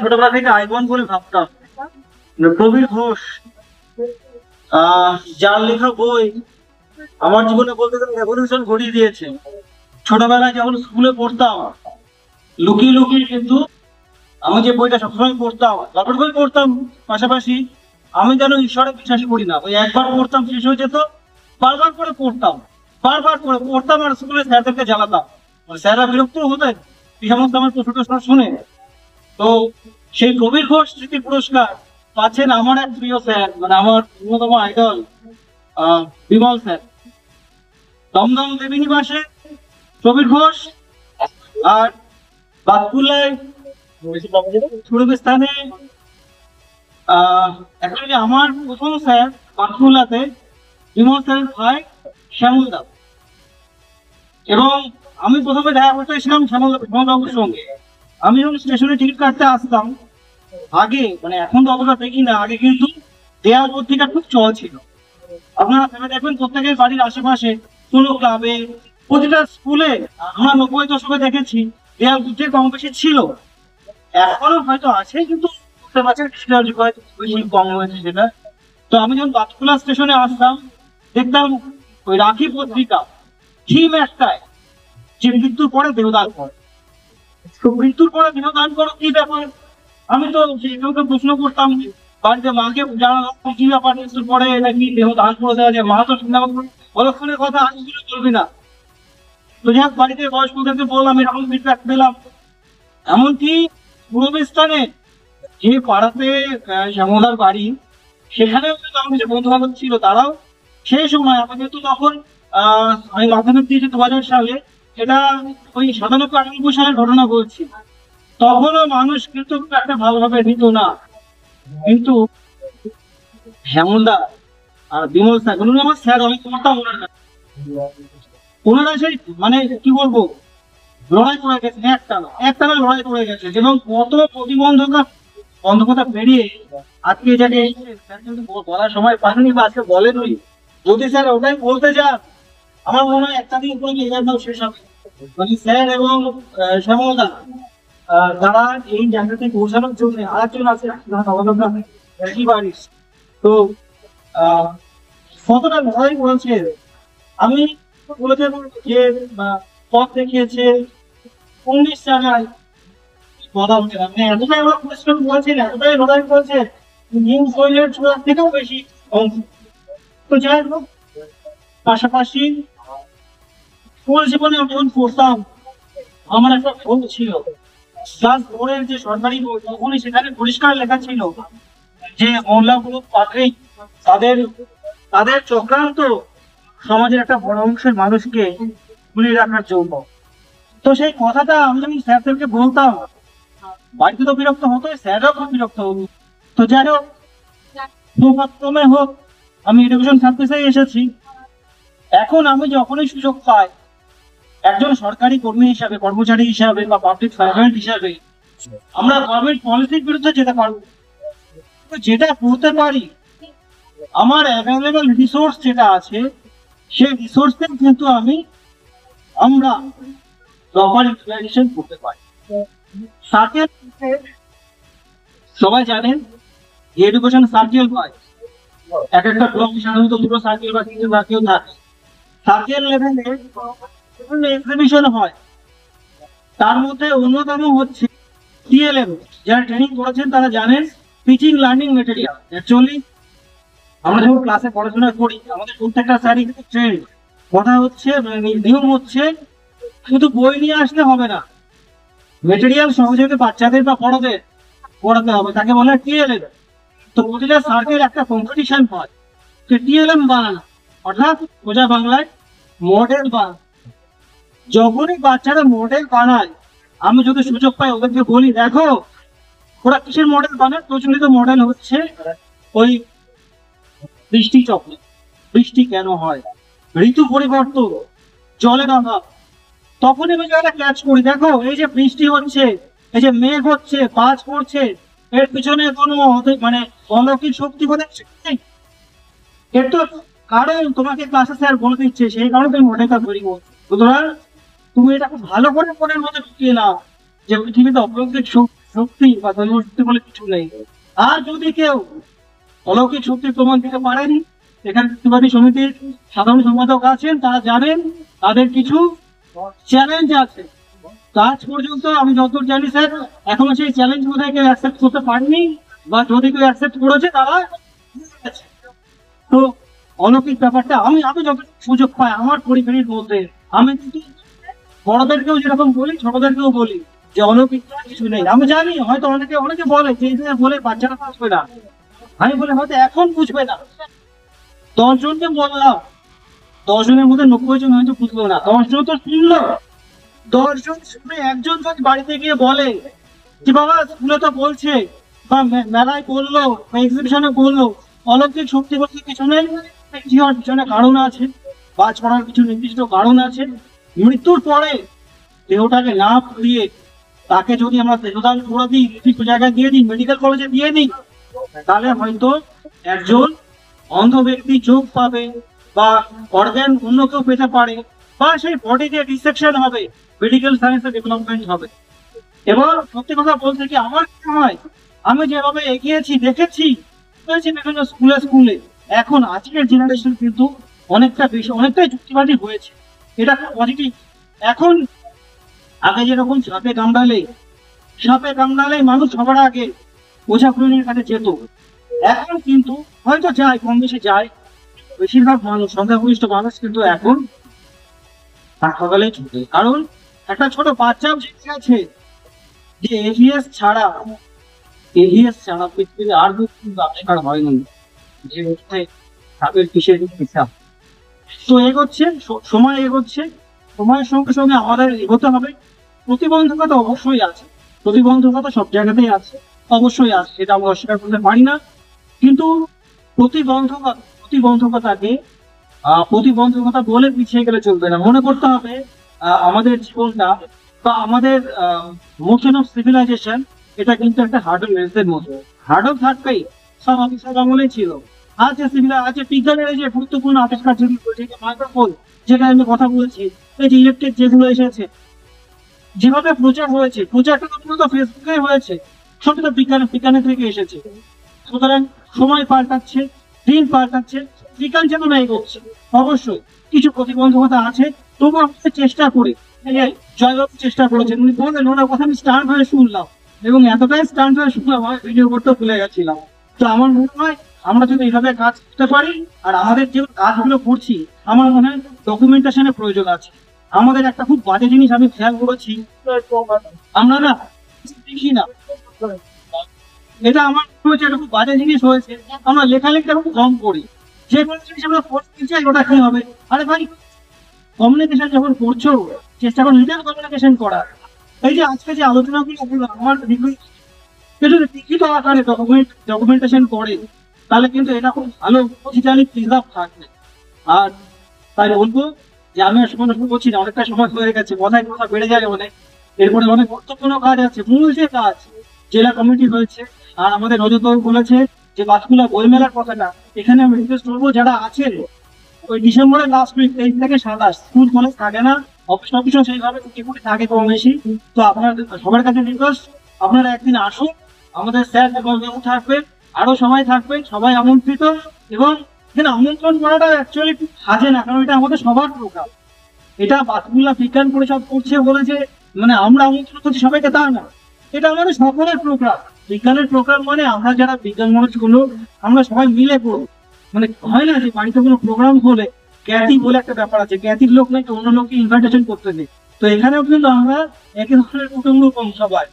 ছোটবেলা থেকে আইকন বলে ভাবতাম। প্রবীর ঘোষ, যার লেখা বই আমার জীবনে বলতে গেলে রেভলিউশন ঘটিয়ে দিয়েছে। ছোটবেলায় যখন স্কুলে পড়তাম, লুকিয়ে লুকিয়ে কিন্তু আমি যে বইটা সবসময় পড়তাম, গল্পের বই পড়তাম পাশাপাশি, আমি যেন ঈশ্বরে বিশ্বাস করি না, ওই একবার পড়তাম শেষ হয়ে যেত, বারবার করে পড়তাম, বারবার করে পড়তাম, আর স্কুলে স্যারদেরকে জ্বালাতাম। স্যাররা বিরক্ত হতেন এই সমস্ত আমার প্রশ্ন শুনে। তো সেই কবির ঘোষ স্মৃতি পুরস্কার পাচ্ছেন আমার এক প্রিয় স্যার, মানে আমার অন্যতম আইডল, বিমল স্যার। দমদম দেবীনিবাসে কবির ঘোষ, আর বাতকুল্লায় স্থানে অ্যাকচুয়ালি আমার প্রথম স্যার বাতকুল্লাতে বিমল স্যারের ভাই শ্যামল দাস। এবং আমি প্রথমে দেখা করতে এসেছিলাম শ্যামলবাবুর সঙ্গে। আমি যখন স্টেশনে টিকিট কাটতে আসতাম, আগে মানে এখন তো অতটা দেখি না, আগে কিন্তু দেয়াল পত্রিকা খুব চল ছিল। আপনারা ভেবে দেখবেন প্রত্যেকের বাড়ির আশেপাশে কোনো ক্লাবে, প্রতিটা স্কুলে আমরা 90 দশকে দেখেছি দেয়াল পত্রিকা কম বেশি ছিল। এখনো হয়তো আছে, কিন্তু বেশি কম হয়েছে সেটা। তো আমি যখন বাতকুলা স্টেশনে আসতাম, দেখতাম ওই রাখি পত্রিকা থিম একটাই, যে মৃত্যুর পরে দেহদান করে। তো মৃত্যুর পরে দেহদান করো কি ব্যাপার? আমি তো সেইগুলোকে প্রশ্ন করতাম বাড়িতে, মাকে জানালাম কি ব্যাপার মৃত্যুর পরে নাকি দেহ দান করে দেওয়া যায়। মা তো অলক্ষণের কথা আজগুলো বলবি না। তো যাই হোক, বাড়িতে বয়স্কদেরকে বললাম, এরকম ফিডব্যাক পেলাম। এমনকি পূর্ব স্থানে যে পাড়াতে শ্যামলার বাড়ি, সেখানেও কিন্তু আমার যে বন্ধু বান্ধব ছিল, তারাও সেই সময় আমাদের তো তখন আমি মাধ্যমিক দিয়েছি 2000 সালে, এটা ওই 97-98 সালের ঘটনা বলছি। তখনও মানুষ কিন্তু একটা ভালোভাবে নিত না। কিন্তু শ্যামলদা আর বিমল স্যার, আমার স্যার অনেক পড়তাম ওনার কাছে। ওনারা সেই মানে কি বলবো, লড়াই করে গেছে, একটানা লড়াই করে গেছে, এবং কত বন্ধকতা পেরিয়ে আজকে যাকে বলার সময় পাননি বা আজকে বলেননি। যদি স্যার ওটাই বলতে যান, আমার মনে হয় একটা দিন করে এগারটাও শেষ হবে। মানে স্যার এবং শ্যামলদা তারা এই জায়গাতে পৌঁছানোর জন্য আরেকজন আছে একই বাড়ির। তো কতটা লড়াই করেছে। আমি বলেছে যে পথ দেখিয়েছে 19 জায়গায় কথা হচ্ছে না, মানে এতটাই আমরা পরিশ্রম করেছেন, এতটাই লড়াই করেছে, নিউ শৈলের চূড়ার থেকেও বেশি অংশ। তো যাই হোক, পাশাপাশি স্কুল জীবনে আমি যখন পড়তাম, আমার একটা বন্ধু ছিল ক্লাস 4 এর যে সরকারি বই, তখনই সেখানে পরিষ্কার লেখা ছিল যে মহিলাগুলো পাত্রেই তাদের তাদের চক্রান্ত সমাজের একটা বড় অংশের মানুষকে ভুলিয়ে রাখার জন্য। তো সেই কথাটা আমি যখন স্যারদেরকে বলতাম, বাড়িতে তো বিরক্ত হতো, স্যাররাও খুব বিরক্ত হতো। তো যাই হোক, দুর্ভাগ্যক্রমে হোক, আমি এডুকেশন সার্ভিসে এসেছি। এখন আমি যখনই সুযোগ পাই, একজন সরকারি কর্মী হিসাবে, কর্মচারী হিসাবে বা পাবলিক সার্ভেন্ট হিসাবে, আমরা গভর্নমেন্ট পলিসির বিরুদ্ধে যেতে পারবো, যেটা করতে পারি, আমার অ্যাভেলেবল রিসোর্স যেটা আছে, সেই রিসোর্সে কিন্তু আমরা প্রপার ইউটিলাইজেশন করতে পারি। সার্কেল সবাই জানেন, এডুকেশন সার্কেল হয়, এক একটা ব্লকে সাধারণত 2টো সার্কেল বা 3টে সার্কেল থাকে। সার্কেল লেভেলে বিভিন্ন এক্সিবিশন হয়, তার মধ্যে অন্যতম হচ্ছে টিএলএম। যারা ট্রেনিং করেছেন তারা জানেন, টিচিং লার্নিং মেটেরিয়াল। অ্যাকচুয়ালি আমরা যখন ক্লাসে পড়াশোনা করি, আমাদের প্রত্যেকটা স্যারই কিন্তু ট্রেন। কথা হচ্ছে, নিয়ম হচ্ছে, শুধু বই নিয়ে আসলে হবে না, মেটেরিয়াল সহযোগে বাচ্চাদের বা বড়দের পড়াতে হবে, তাকে বলে টিএলএম। তো প্রতিটা সার্কেল একটা কম্পিটিশন হয় টিএলএম বানানো, অর্থাৎ সোজা বাংলায় মডেল বানানো। যখনই বাচ্চারা মডেল বানায়, আমি যদি সুযোগ পাই ওদেরকে বলি, দেখো ওরা কিসের মডেল বানায়। প্রচলিত মডেল হচ্ছে ওই বৃষ্টি চক্র। বৃষ্টি কেন হয়? ঋতু পরিবর্তন, জলের অভাব। তখনই আমি একটা ক্যাচ করি, দেখো এই যে বৃষ্টি হচ্ছে, এই যে মেঘ হচ্ছে, বাজ পড়ছে, এর পিছনে কোনো মানে অলৌকিক শক্তি বলে এর তো কারণ তোমাকে ক্লাসে স্যার বলে দিচ্ছে, সেই কারণে তুমি মডেলটা তৈরি করছো। সুতরাং তুমি এটা খুব ভালো করে মনের মধ্যে ঢুকিয়ে নাও যে পৃথিবীতে অলৌকিক শক্তি শক্তি বা দৈব শক্তি বলে কিছু নেই। আর যদি কেউ অলৌকিক শক্তির প্রমাণ দিতে পারেন, এখানে যুক্তিবাদী সমিতির সাধারণ সম্পাদক আছেন, তারা জানেন তাদের কিছু চ্যালেঞ্জ আছে। তো আজ পর্যন্ত আমি যতদূর জানি স্যার, এখনো সেই চ্যালেঞ্জ বোধহয় কেউ অ্যাকসেপ্ট করতে পারেনি, বা যদি কেউ অ্যাকসেপ্ট করেছে তারা। তো অলৌকিক ব্যাপারটা আমি যত সুযোগ পাই আমার পরিবারের মধ্যে, আমি কিন্তু বড়দেরকেও যেরকম বলি ছোটদেরকেও বলি যে অলৌকিক কিছু নেই। আমি জানি হয়তো অনেকে বলে যে বলে বাচ্চারা বুঝবে না, আমি বলে হয়তো এখন বুঝবে না। 10 জনকে বললাম, 10 জনের মধ্যে 90 জন হয়তো বুঝলো না, 10 জন তো শুনলো। 10 জন শুনে একজন যদি বাড়িতে গিয়ে বলে যে বাবা স্কুলে তো বলছে বা মেলায় বললো বা এক্সিবিশনে বললো অলৌকিক শক্তি বলতে কিছু নেই, কি হওয়ার পিছনে কারণ আছে, বাজ পড়ার কিছু নির্দিষ্ট কারণ আছে। মৃত্যুর পরে দেহটাকে না পুড়িয়ে তাকে যদি আমরা দেহদান করে দিই, কিছু জায়গায় দিয়ে দিই, মেডিকেল কলেজে দিয়ে দিই, তাহলে হয়তো একজন অন্ধ ব্যক্তি চোখ পাবে বা অর্গান অন্য কেউ পেতে পারে, বা সেই বডিতে ডিসেকশন হবে, মেডিকেল সায়েন্সের ডেভেলপমেন্ট হবে। এবার সত্যি কথা বলতে কি আমার কি হয়, আমি যেভাবে এগিয়েছি দেখেছি বিভিন্ন স্কুলে, এখন আজকের জেনারেশন কিন্তু অনেকটাই যুক্তিবাদী হয়েছে, এটা খুব পজিটিভ। এখন আগে যেরকম সাপে কামড়ালে মানুষ সবার আগে ওঝা খুনির কাছে যেত, এখন কিন্তু হয়তো যায়, কম বেশি যায়, বেশিরভাগ মানুষ সংখ্যাগরিষ্ঠ মানুষ কিন্তু এখন হাসপাতালে ছুটে। কারণ একটা ছোট বাচ্চাও জেনে গেছে যে এভিএস ছাড়া পৃথিবীতে আর কিন্তু আবিষ্কার হয়নি, যে সাপের কিসের হিসাব। তো সময় এগোচ্ছে, সময়ের সঙ্গে সঙ্গে আমাদের এগোতে হবে। প্রতিবন্ধকতা অবশ্যই আছে, প্রতিবন্ধকতা সব জায়গাতেই আছে, অবশ্যই আছে, সেটা আমরা অস্বীকার করতে পারি না। কিন্তু প্রতিবন্ধকতা বলে পিছিয়ে গেলে চলবে না। মনে করতে হবে আমাদের জীবনটা বা আমাদের মোশন অফ সিভিলাইজেশন, এটা কিন্তু একটা হার্ডল রেসের মতো, হার্ডল থাকবেই, সব আমলেই ছিল। আছে বিজ্ঞানের এই যে গুরুত্বপূর্ণ আবিষ্কার যেগুলো, মাইক্রোফোন যেটা আমি কথা বলেছি, এই যে ইলেকট্রিক যেগুলো এসেছে, যেভাবে প্রচারটা তো ফেসবুকে হয়েছে, সবটা তো বিজ্ঞানের থেকে এসেছে। সুতরাং সময় পাল্টাচ্ছে, দিন পাল্টাচ্ছে, বিজ্ঞান চেতনা এগোচ্ছে। অবশ্যই কিছু প্রতিবন্ধকতা আছে, তবু আমাদের চেষ্টা করি। জয়বাবু চেষ্টা করেছেন, উনি বললেন, ওনার কথা আমি স্টান্ট হয়ে শুনলাম, এবং এতটাই স্টান্ট হয়ে শুনলাম ভিডিও করতে ভুলে গেছিলাম। তো আমার মনে হয় আমরা যদি এইভাবে কাজ করতে পারি, আর আমাদের যে কাজগুলো করছি, আমার মনে হয় ডকুমেন্টেশনের প্রয়োজন আছে। আমাদের একটা খুব বাজে জিনিস আমি খেয়াল করেছি, আমরা না দেখি না, এটা আমার হয়েছে, একটা খুব বাজে জিনিস হয়েছে, আমরা লেখালেখিটা খুব কম করি। যে কোনো জিনিস আমরা করতে চাই ওটা কি হবে, আরে ভাই কমিউনিকেশন যখন করছো, চেষ্টা করো রিটেল কমিউনিকেশন করার। এই যে আজকে যে আলোচনাগুলো আমার লিখিত আকারে ডকুমেন্টেশন করে, তাহলে কিন্তু এটা খুব ভালো ডিজিটালি প্রিজার্ভ থাকবে। আর তাই বলবো যে আমি আর সময় নষ্ট করছি না, অনেকটা সময় হয়ে গেছে, কথা বেড়ে যায় অনেক। এরপরে অনেক গুরুত্বপূর্ণ কাজ আছে, মূল যে কাজ জেলা কমিটি হয়েছে, আর আমাদের রজতবাবু বলেছে যে বাসকুলা বইমেলার কথাটা, এখানে আমি রিকোয়েস্ট করবো যারা আছেন, ওই ডিসেম্বরের লাস্ট উইক 23 থেকে 27 স্কুল কলেজ থাকে না, অফিসও সেইভাবে ছুটি থাকে কম বেশি। তো আপনার সবার কাছে রিকোয়েস্ট, আপনারা একদিন আসুন, আমাদের স্যার এবং থাকবেন, আরো সবাই থাকবেন, সবাই আমন্ত্রিত। এবং এখানে আমন্ত্রণ করাটা অ্যাকচুয়ালি সাজে না, কারণ এটা আমাদের সবার প্রোগ্রাম, এটা বাসকুল্লা বিজ্ঞান পরিষদ করছে বলেছে মানে আমরা আমন্ত্রণ করছি সবাইকে, তা না, এটা আমাদের সকলের প্রোগ্রাম। বিজ্ঞানের প্রোগ্রাম মানে আমরা যারা বিজ্ঞান মানুষগুলো, আমরা সবাই মিলে করবো। মানে হয় না যে বাড়িতে কোনো প্রোগ্রাম হলে খ্যাতি বলে একটা ব্যাপার আছে, খ্যাতির লোক নাকি অন্য লোককে ইনভাইটেশন করতে নেই। তো এখানেও কিন্তু আমরা একই ধরনের কুটুম্ব সবাই